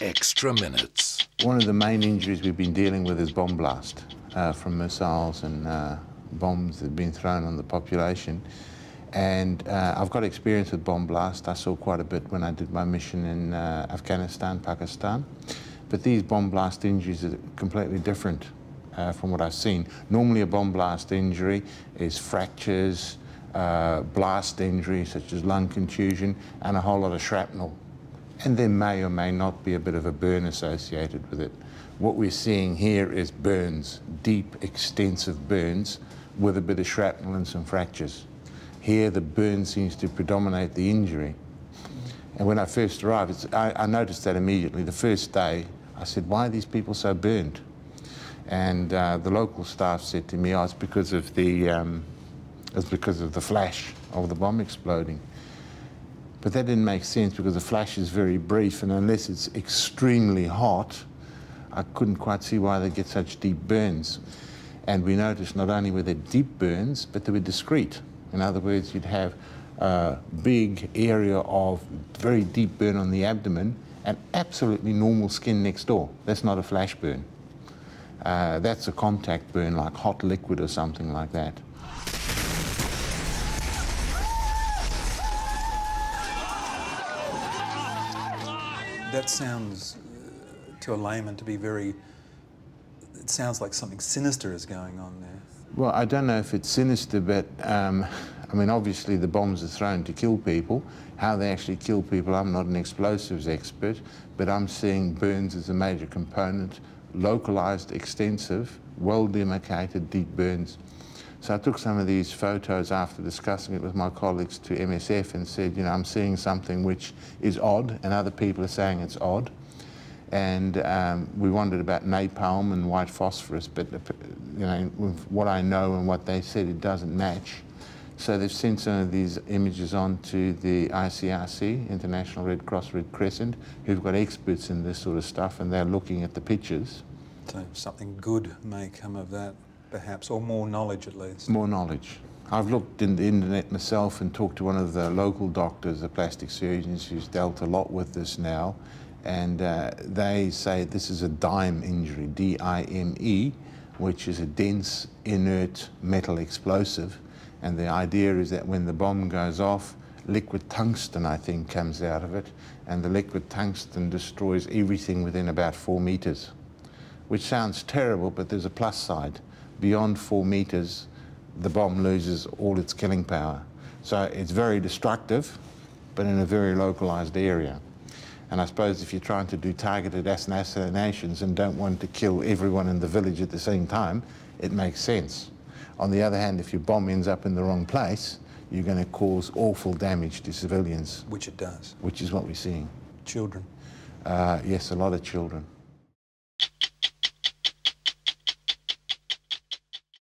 extra minutes. One of the main injuries we've been dealing with is bomb blast from missiles and bombs that have been thrown on the population. And I've got experience with bomb blast. I saw quite a bit when I did my mission in Afghanistan, Pakistan. But these bomb blast injuries are completely different from what I've seen. Normally a bomb blast injury is fractures, blast injuries such as lung contusion, and a whole lot of shrapnel. And there may or may not be a bit of a burn associated with it. What we're seeing here is burns, deep, extensive burns with a bit of shrapnel and some fractures. Here the burn seems to predominate the injury. And when I first arrived, I noticed that immediately. The first day, I said, why are these people so burned? And the local staff said to me, oh, it's because of the flash of the bomb exploding. But that didn't make sense because the flash is very brief, and unless it's extremely hot, I couldn't quite see why they get such deep burns. And we noticed not only were there deep burns, but they were discrete. In other words, you'd have a big area of very deep burn on the abdomen and absolutely normal skin next door. That's not a flash burn. That's a contact burn, like hot liquid or something like that. That sounds, to a layman, to be very... It sounds like something sinister is going on there. Well, I don't know if it's sinister, but I mean, obviously the bombs are thrown to kill people. How they actually kill people, I'm not an explosives expert, but I'm seeing burns as a major component, localized, extensive, well-demarcated, deep burns. So I took some of these photos after discussing it with my colleagues to MSF and said, you know, I'm seeing something which is odd, and other people are saying it's odd. And we wondered about napalm and white phosphorus, but you know, with what I know and what they said, it doesn't match. So they've sent some of these images on to the ICRC, International Red Cross Red Crescent, who've got experts in this sort of stuff, and they're looking at the pictures. So something good may come of that, perhaps, or more knowledge at least. More knowledge. I've looked in the internet myself and talked to one of the local doctors, the plastic surgeons, who's dealt a lot with this now, and they say this is a DIME injury, D-I-M-E, which is a dense, inert metal explosive. And the idea is that when the bomb goes off, liquid tungsten, I think, comes out of it, and the liquid tungsten destroys everything within about 4 meters, which sounds terrible, but there's a plus side. Beyond 4 meters, the bomb loses all its killing power. So it's very destructive, but in a very localized area. And I suppose if you're trying to do targeted assassinations and don't want to kill everyone in the village at the same time, it makes sense. On the other hand, if your bomb ends up in the wrong place, you're going to cause awful damage to civilians. Which it does. Which is what we're seeing. Children. Yes, a lot of children.